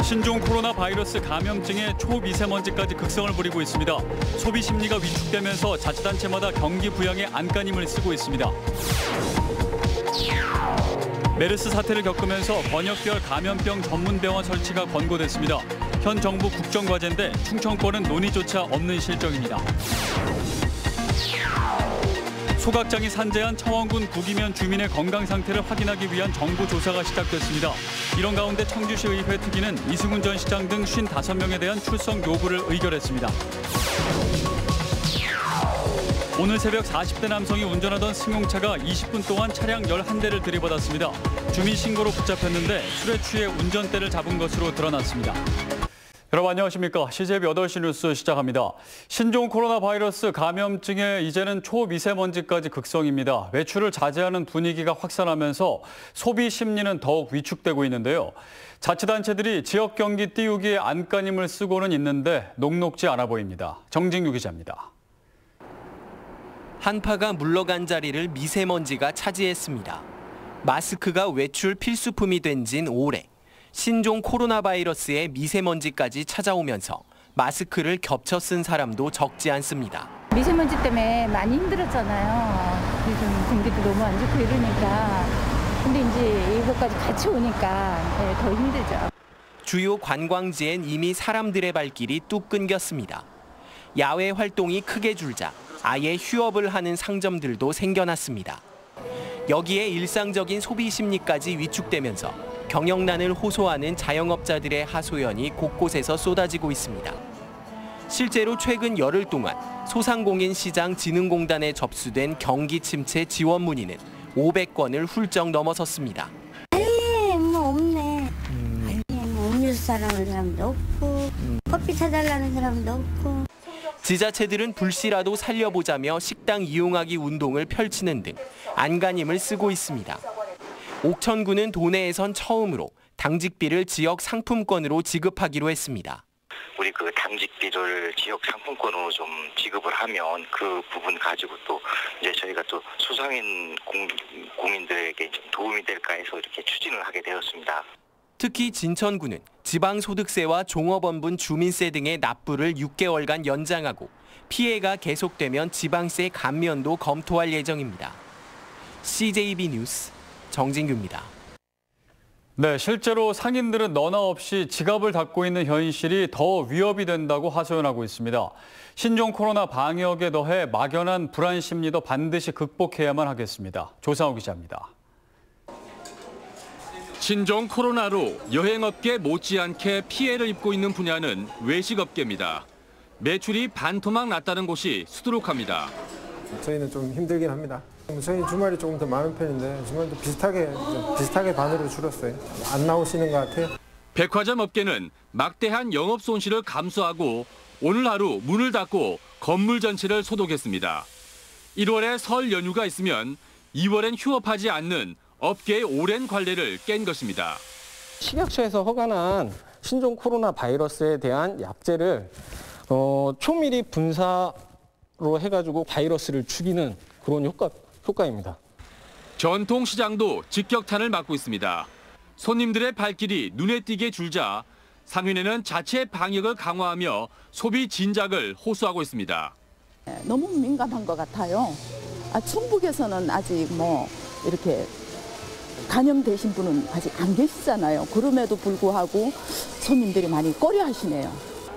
신종 코로나 바이러스 감염증의 초미세먼지까지 극성을 부리고 있습니다. 소비 심리가 위축되면서 자치단체마다 경기 부양에 안간힘을 쓰고 있습니다. 메르스 사태를 겪으면서 번역별 감염병 전문병원 설치가 권고됐습니다. 현 정부 국정과제인데 충청권은 논의조차 없는 실정입니다. 소각장이 산재한 청원군 구기면 주민의 건강 상태를 확인하기 위한 정부 조사가 시작됐습니다. 이런 가운데 청주시 의회 특위는 이승훈 전 시장 등 55명에 대한 출석 요구를 의결했습니다. 오늘 새벽 40대 남성이 운전하던 승용차가 20분 동안 차량 11대를 들이받았습니다. 주민 신고로 붙잡혔는데 술에 취해 운전대를 잡은 것으로 드러났습니다. 여러분 안녕하십니까. CJB 8시 뉴스 시작합니다. 신종 코로나 바이러스 감염증에 이제는 초미세먼지까지 극성입니다. 외출을 자제하는 분위기가 확산하면서 소비 심리는 더욱 위축되고 있는데요. 자치단체들이 지역 경기 띄우기에 안간힘을 쓰고는 있는데 녹록지 않아 보입니다. 정진규 기자입니다. 한파가 물러간 자리를 미세먼지가 차지했습니다. 마스크가 외출 필수품이 된 진 오래. 신종 코로나 바이러스의 미세먼지까지 찾아오면서 마스크를 겹쳐 쓴 사람도 적지 않습니다. 미세먼지 때문에 많이 힘들었잖아요. 요즘 공기도 너무 안 좋고 이러니까. 근데 이제 이것까지 같이 오니까 더 힘들죠. 주요 관광지엔 이미 사람들의 발길이 뚝 끊겼습니다. 야외 활동이 크게 줄자 아예 휴업을 하는 상점들도 생겨났습니다. 여기에 일상적인 소비 심리까지 위축되면서 경영난을 호소하는 자영업자들의 하소연이 곳곳에서 쏟아지고 있습니다. 실제로 최근 열흘 동안 소상공인시장진흥공단에 접수된 경기 침체 지원 문의는 500건을 훌쩍 넘어섰습니다. 아니 뭐 없네. 아니 뭐 음료수 사라는 사람도 없고 커피 사달라는 사람도 없고. 지자체들은 불씨라도 살려보자며 식당 이용하기 운동을 펼치는 등 안간힘을 쓰고 있습니다. 옥천군은 도내에선 처음으로 당직비를 지역 상품권으로 지급하기로 했습니다. 우리 그 당직비를 지역 상품권으로 좀 지급을 하면 그 부분 가지고 또 이제 저희가 또 소상인 공인들에게 좀 도움이 될까 해서 이렇게 추진을 하게 되었습니다. 특히 진천구는 지방소득세와 종업원분 주민세 등의 납부를 6개월간 연장하고 피해가 계속되면 지방세 감면도 검토할 예정입니다. CJB 뉴스 정진규입니다. 네, 실제로 상인들은 너나 없이 지갑을 닫고 있는 현실이 더 위협이 된다고 하소연하고 있습니다. 신종 코로나 방역에 더해 막연한 불안 심리도 반드시 극복해야만 하겠습니다. 조상우 기자입니다. 신종 코로나로 여행업계 못지않게 피해를 입고 있는 분야는 외식업계입니다. 매출이 반토막 났다는 곳이 수두룩합니다. 저희는 좀 힘들긴 합니다. 저희는 주말이 조금 더 많은 편인데 주말도 비슷하게 반으로 줄었어요. 안 나오시는 것 같아요. 백화점 업계는 막대한 영업 손실을 감수하고 오늘 하루 문을 닫고 건물 전체를 소독했습니다. 1월에 설 연휴가 있으면 2월엔 휴업하지 않는 업계의 오랜 관례를 깬 것입니다. 식약처에서 허가난 신종 코로나 바이러스에 대한 약제를 초미리 분사로 해가지고 바이러스를 죽이는 그런 효과입니다. 전통시장도 직격탄을 맞고 있습니다. 손님들의 발길이 눈에 띄게 줄자 상인회는 자체 방역을 강화하며 소비 진작을 호소하고 있습니다. 너무 민감한 것 같아요. 충북에서는 아직 이렇게 감염되신 분은 아직 안 계시잖아요. 그럼에도 불구하고 손님들이 많이 꺼려하시네요.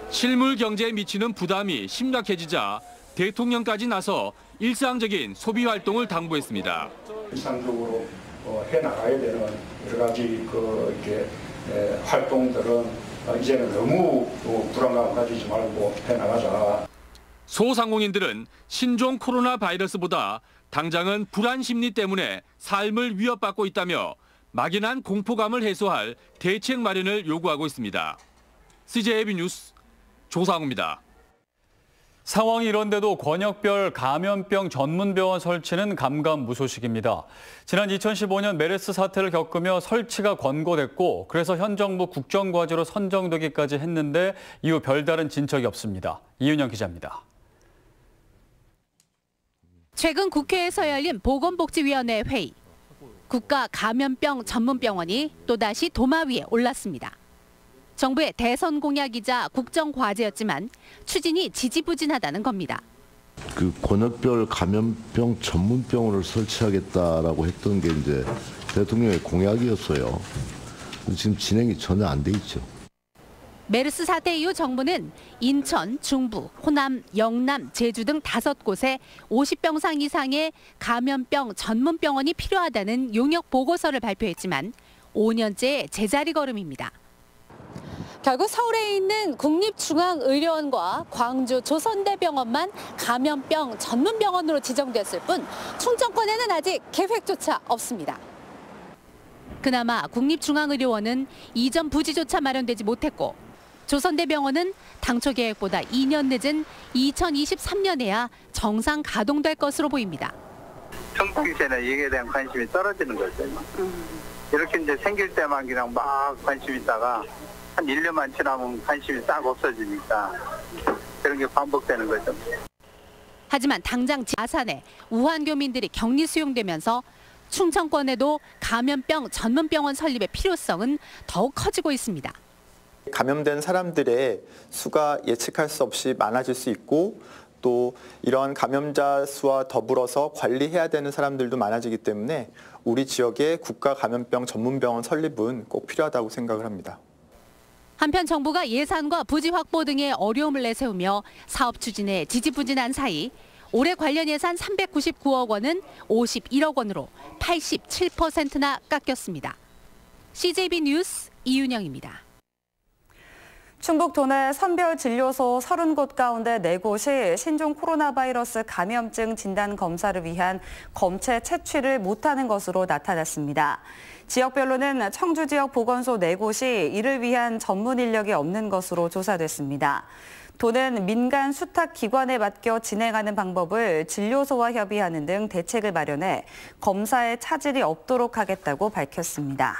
실물 경제에 미치는 부담이 심각해지자 대통령까지 나서 일상적인 소비 활동을 당부했습니다. 일상적으로 해나가야 되는 여러 가지 이렇게 활동들은 이제는 너무 불안감 가지지 말고 해나가자. 소상공인들은 신종 코로나 바이러스보다 당장은 불안 심리 때문에 삶을 위협받고 있다며 막연한 공포감을 해소할 대책 마련을 요구하고 있습니다. CJB 뉴스 조상우입니다. 상황이 이런데도 권역별 감염병 전문병원 설치는 감감무소식입니다. 지난 2015년 메르스 사태를 겪으며 설치가 권고됐고 그래서 현 정부 국정과제로 선정되기까지 했는데 이후 별다른 진척이 없습니다. 이윤영 기자입니다. 최근 국회에서 열린 보건복지위원회 회의. 국가 감염병 전문병원이 또다시 도마 위에 올랐습니다. 정부의 대선 공약이자 국정 과제였지만 추진이 지지부진하다는 겁니다. 그 권역별 감염병 전문병원을 설치하겠다라고 했던 게 이제 대통령의 공약이었어요. 지금 진행이 전혀 안 돼 있죠. 메르스 사태 이후 정부는 인천, 중부, 호남, 영남, 제주 등 5곳에 50병상 이상의 감염병 전문병원이 필요하다는 용역 보고서를 발표했지만 5년째 제자리 걸음입니다. 결국 서울에 있는 국립중앙의료원과 광주 조선대병원만 감염병 전문병원으로 지정됐을 뿐 충청권에는 아직 계획조차 없습니다. 그나마 국립중앙의료원은 이전 부지조차 마련되지 못했고 조선대병원은 당초 계획보다 2년 늦은 2023년에야 정상 가동될 것으로 보입니다. 평상시에는 이에 대한 관심이 떨어지는 거죠. 이렇게 이제 생길 때만 그냥 막 관심 있다가 한 1년만 지나면 관심이 싹 없어지니까 그런 게 반복되는 거죠. 하지만 당장 아산에 우한 교민들이 격리 수용되면서 충청권에도 감염병 전문병원 설립의 필요성은 더욱 커지고 있습니다. 감염된 사람들의 수가 예측할 수 없이 많아질 수 있고 또 이런 감염자 수와 더불어서 관리해야 되는 사람들도 많아지기 때문에 우리 지역의 국가 감염병 전문병원 설립은 꼭 필요하다고 생각을 합니다. 한편 정부가 예산과 부지 확보 등의 어려움을 내세우며 사업 추진에 지지부진한 사이 올해 관련 예산 399억 원은 51억 원으로 87%나 깎였습니다. CJB 뉴스 이윤영입니다. 충북 도내 선별진료소 30곳 가운데 4곳이 신종 코로나 바이러스 감염증 진단 검사를 위한 검체 채취를 못하는 것으로 나타났습니다. 지역별로는 청주 지역 보건소 4곳이 이를 위한 전문 인력이 없는 것으로 조사됐습니다. 도는 민간 수탁 기관에 맡겨 진행하는 방법을 진료소와 협의하는 등 대책을 마련해 검사에 차질이 없도록 하겠다고 밝혔습니다.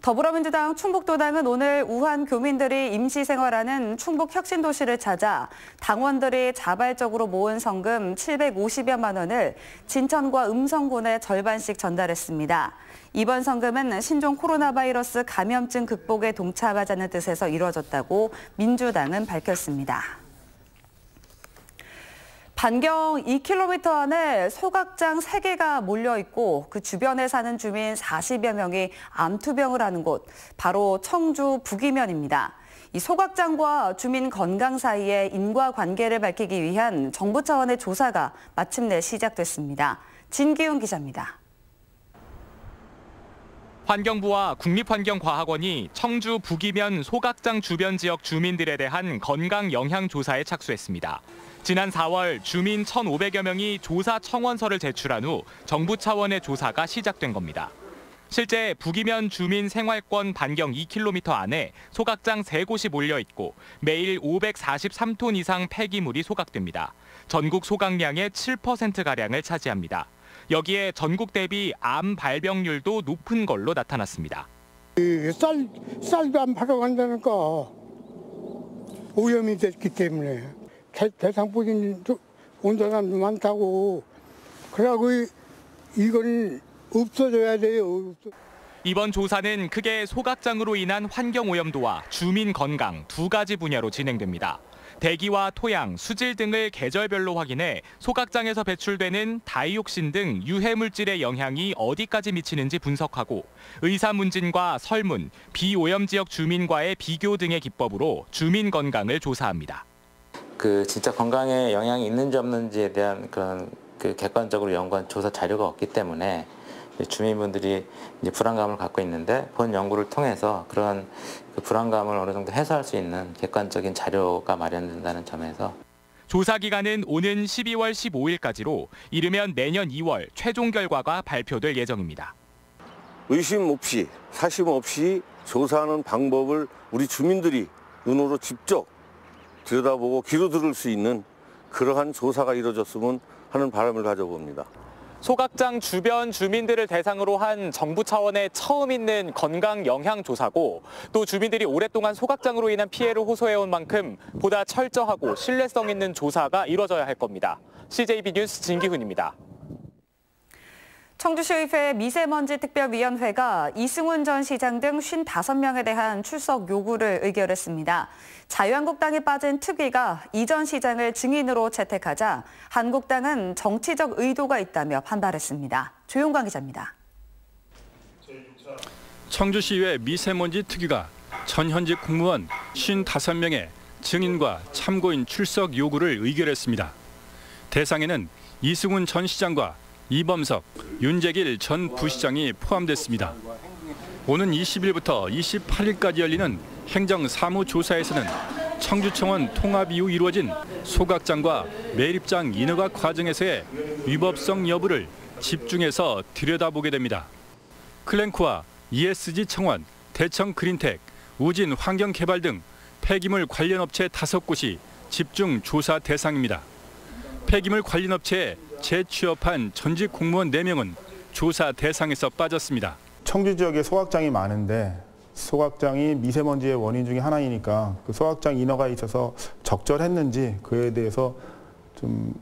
더불어민주당 충북도당은 오늘 우한 교민들이 임시 생활하는 충북 혁신도시를 찾아 당원들이 자발적으로 모은 성금 750여만 원을 진천과 음성군에 절반씩 전달했습니다. 이번 성금은 신종 코로나 바이러스 감염증 극복에 동참하자는 뜻에서 이루어졌다고 민주당은 밝혔습니다. 반경 2km 안에 소각장 3개가 몰려있고 그 주변에 사는 주민 40여 명이 암투병을 하는 곳, 바로 청주 북이면입니다. 이 소각장과 주민 건강 사이의 인과관계를 밝히기 위한 정부 차원의 조사가 마침내 시작됐습니다. 진기훈 기자입니다. 환경부와 국립환경과학원이 청주 북이면 소각장 주변 지역 주민들에 대한 건강 영향 조사에 착수했습니다. 지난 4월 주민 1,500여 명이 조사 청원서를 제출한 후 정부 차원의 조사가 시작된 겁니다. 실제 북이면 주민 생활권 반경 2km 안에 소각장 3곳이 몰려 있고 매일 543톤 이상 폐기물이 소각됩니다. 전국 소각량의 7%가량을 차지합니다. 여기에 전국 대비 암 발병률도 높은 걸로 나타났습니다. 쌀도 안 팔아간다니까 오염이 됐기 때문에 대상포진 온 사람도 많다고 그러고 이건 없어져야 돼요. 이번 조사는 크게 소각장으로 인한 환경오염도와 주민 건강 2가지 분야로 진행됩니다. 대기와 토양, 수질 등을 계절별로 확인해 소각장에서 배출되는 다이옥신 등 유해물질의 영향이 어디까지 미치는지 분석하고 의사문진과 설문, 비오염 지역 주민과의 비교 등의 기법으로 주민 건강을 조사합니다. 진짜 건강에 영향이 있는지 없는지에 대한 그런 객관적으로 연구한 조사 자료가 없기 때문에 주민분들이 이제 불안감을 갖고 있는데 본 연구를 통해서 그런 불안감을 어느 정도 해소할 수 있는 객관적인 자료가 마련된다는 점에서 조사 기간은 오는 12월 15일까지로 이르면 내년 2월 최종 결과가 발표될 예정입니다. 의심 없이 사심 없이 조사하는 방법을 우리 주민들이 눈으로 직접 들여다보고 귀로 들을 수 있는 그러한 조사가 이루어졌으면 하는 바람을 가져봅니다. 소각장 주변 주민들을 대상으로 한 정부 차원의 처음 있는 건강 영향 조사고 또 주민들이 오랫동안 소각장으로 인한 피해를 호소해온 만큼 보다 철저하고 신뢰성 있는 조사가 이루어져야 할 겁니다. CJB 뉴스 진기훈입니다. 청주시의회 미세먼지 특별위원회가 이승훈 전 시장 등 55명에 대한 출석 요구를 의결했습니다. 자유한국당에 빠진 특위가 이 전 시장을 증인으로 채택하자 한국당은 정치적 의도가 있다며 반발했습니다. 조용광 기자입니다. 청주시의회 미세먼지 특위가 전현직 공무원 55명의 증인과 참고인 출석 요구를 의결했습니다. 대상에는 이승훈 전 시장과 이범석, 윤재길 전 부시장이 포함됐습니다. 오는 20일부터 28일까지 열리는 행정사무조사에서는 청주청원 통합 이후 이루어진 소각장과 매립장 인허가 과정에서의 위법성 여부를 집중해서 들여다보게 됩니다. 클랭크와 ESG 청원, 대청 그린텍, 우진 환경개발 등 폐기물 관련 업체 5곳이 집중 조사 대상입니다. 폐기물 관련 업체에 재취업한 전직 공무원 4명은 조사 대상에서 빠졌습니다. 청주 지역에 소각장이 많은데 소각장이 미세먼지의 원인 중에 하나이니까 그 소각장 인허가 있어서 적절했는지 그에 대해서 좀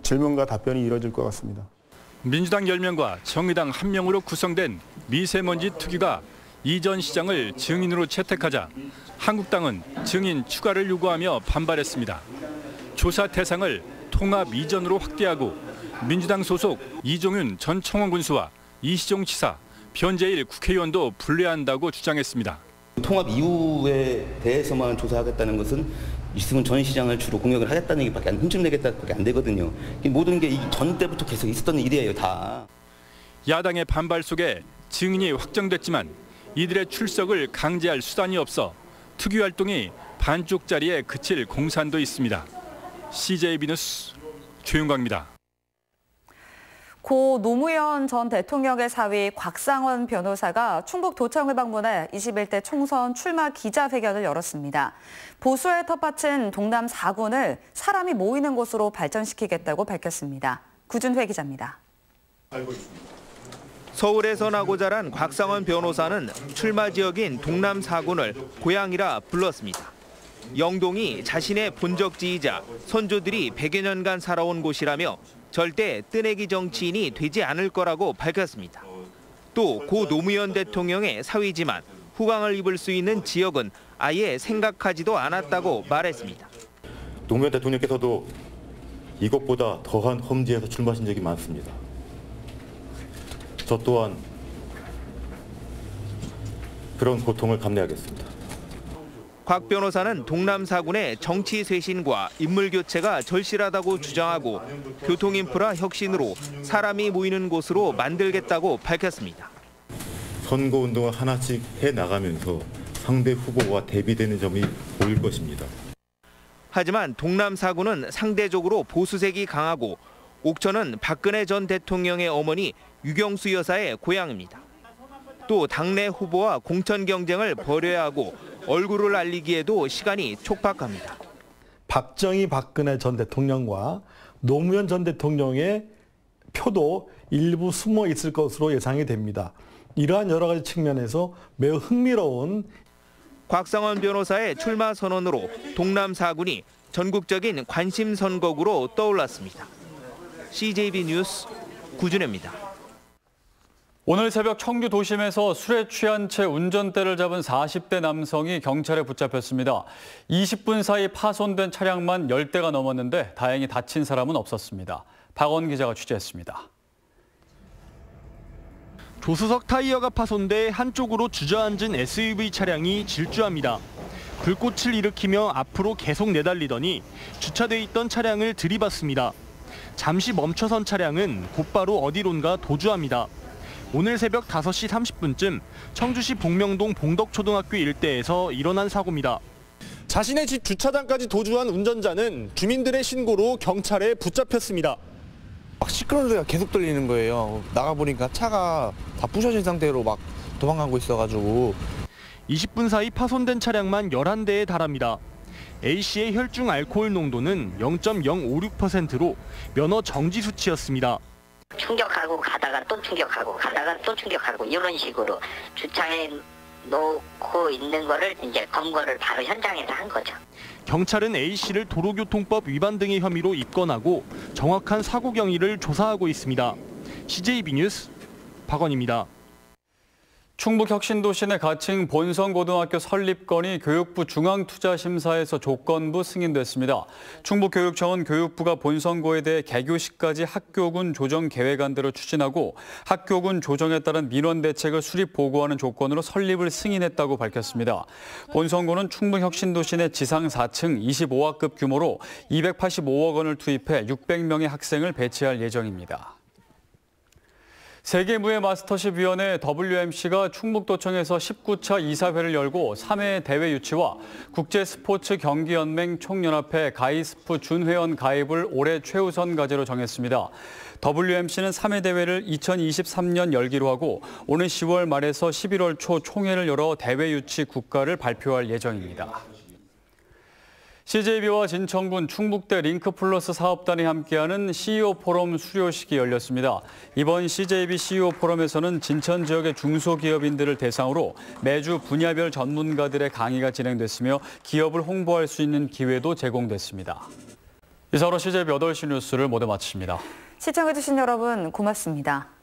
질문과 답변이 이루어질 것 같습니다. 민주당 10명과 정의당 1명으로 구성된 미세먼지 특위가 이 전 시장을 증인으로 채택하자 한국당은 증인 추가를 요구하며 반발했습니다. 조사 대상을 통합 이전으로 확대하고 민주당 소속 이종윤 전 청원군수와 이시종 지사, 변재일 국회의원도 분리한다고 주장했습니다. 통합 이후에 대해서만 조사하겠다는 것은 이승훈 전 시장을 주로 공격을 하겠다는 얘기밖에 흠집내겠다밖에 안 되거든요. 모든 게 전 때부터 계속 있었던 일이에요, 다. 야당의 반발 속에 증인이 확정됐지만 이들의 출석을 강제할 수단이 없어 특위 활동이 반쪽짜리에 그칠 공산도 있습니다. CJB 뉴스 조윤광입니다. 고 노무현 전 대통령의 사위 곽상원 변호사가 충북도청을 방문해 21대 총선 출마 기자회견을 열었습니다. 보수의 텃밭인 동남 4군을 사람이 모이는 곳으로 발전시키겠다고 밝혔습니다. 구준회 기자입니다. 서울에서 나고 자란 곽상원 변호사는 출마 지역인 동남 4군을 고향이라 불렀습니다. 영동이 자신의 본적지이자 선조들이 100여 년간 살아온 곳이라며 절대 뜨내기 정치인이 되지 않을 거라고 밝혔습니다. 또 고 노무현 대통령의 사위지만 후광을 입을 수 있는 지역은 아예 생각하지도 않았다고 말했습니다. 노무현 대통령께서도 이것보다 더한 험지에서 출마하신 적이 많습니다. 저 또한 그런 고통을 감내하겠습니다. 곽 변호사는 동남 4군의 정치 쇄신과 인물 교체가 절실하다고 주장하고 교통 인프라 혁신으로 사람이 모이는 곳으로 만들겠다고 밝혔습니다. 선거운동을 하나씩 해나가면서 상대 후보와 대비되는 점이 보일 것입니다. 하지만 동남 4군은 상대적으로 보수색이 강하고 옥천은 박근혜 전 대통령의 어머니 유경수 여사의 고향입니다. 또 당내 후보와 공천 경쟁을 벌여야 하고 얼굴을 알리기에도 시간이 촉박합니다. 박정희 박근혜 전 대통령과 노무현 전 대통령의 표도 일부 숨어 있을 것으로 예상이 됩니다. 이러한 여러 가지 측면에서 매우 흥미로운 곽상원 변호사의 출마 선언으로 동남 4군이 전국적인 관심 선거구로 떠올랐습니다. CJB 뉴스 구준혜입니다. 오늘 새벽 청주 도심에서 술에 취한 채 운전대를 잡은 40대 남성이 경찰에 붙잡혔습니다. 20분 사이 파손된 차량만 10대가 넘었는데 다행히 다친 사람은 없었습니다. 박원 기자가 취재했습니다. 조수석 타이어가 파손돼 한쪽으로 주저앉은 SUV 차량이 질주합니다. 불꽃을 일으키며 앞으로 계속 내달리더니 주차돼 있던 차량을 들이받습니다. 잠시 멈춰선 차량은 곧바로 어디론가 도주합니다. 오늘 새벽 5시 30분쯤 청주시 복명동 봉덕초등학교 일대에서 일어난 사고입니다. 자신의 집 주차장까지 도주한 운전자는 주민들의 신고로 경찰에 붙잡혔습니다. 막 시끄러운 소리가 계속 들리는 거예요. 나가보니까 차가 다 부셔진 상태로 막 도망가고 있어가지고. 20분 사이 파손된 차량만 11대에 달합니다. A씨의 혈중 알코올 농도는 0.056%로 면허 정지 수치였습니다. 충격하고 가다가 또 충격하고 가다가 또 충격하고 이런 식으로 주차해 놓고 있는 거를 이제 검거를 바로 현장에서 한 거죠. 경찰은 A씨를 도로교통법 위반 등의 혐의로 입건하고 정확한 사고 경위를 조사하고 있습니다. CJB 뉴스 박원입니다. 충북 혁신도시 내 가칭 본성고등학교 설립건이 교육부 중앙투자심사에서 조건부 승인됐습니다. 충북교육청은 교육부가 본성고에 대해 개교시까지 학교군 조정 계획안대로 추진하고 학교군 조정에 따른 민원 대책을 수립 보고하는 조건으로 설립을 승인했다고 밝혔습니다. 본성고는 충북 혁신도시 내 지상 4층 25학급 규모로 285억 원을 투입해 600명의 학생을 배치할 예정입니다. 세계무예 마스터십위원회 WMC가 충북도청에서 19차 이사회를 열고 3회 대회 유치와 국제스포츠경기연맹 총연합회 가이스프 준회원 가입을 올해 최우선 과제로 정했습니다. WMC는 3회 대회를 2023년 열기로 하고 오는 10월 말에서 11월 초 총회를 열어 대회 유치 국가를 발표할 예정입니다. CJB와 진천군 충북대 링크플러스 사업단이 함께하는 CEO 포럼 수료식이 열렸습니다. 이번 CJB CEO 포럼에서는 진천 지역의 중소기업인들을 대상으로 매주 분야별 전문가들의 강의가 진행됐으며 기업을 홍보할 수 있는 기회도 제공됐습니다. 이상으로 CJB 8시 뉴스를 모두 마칩니다. 시청해주신 여러분 고맙습니다.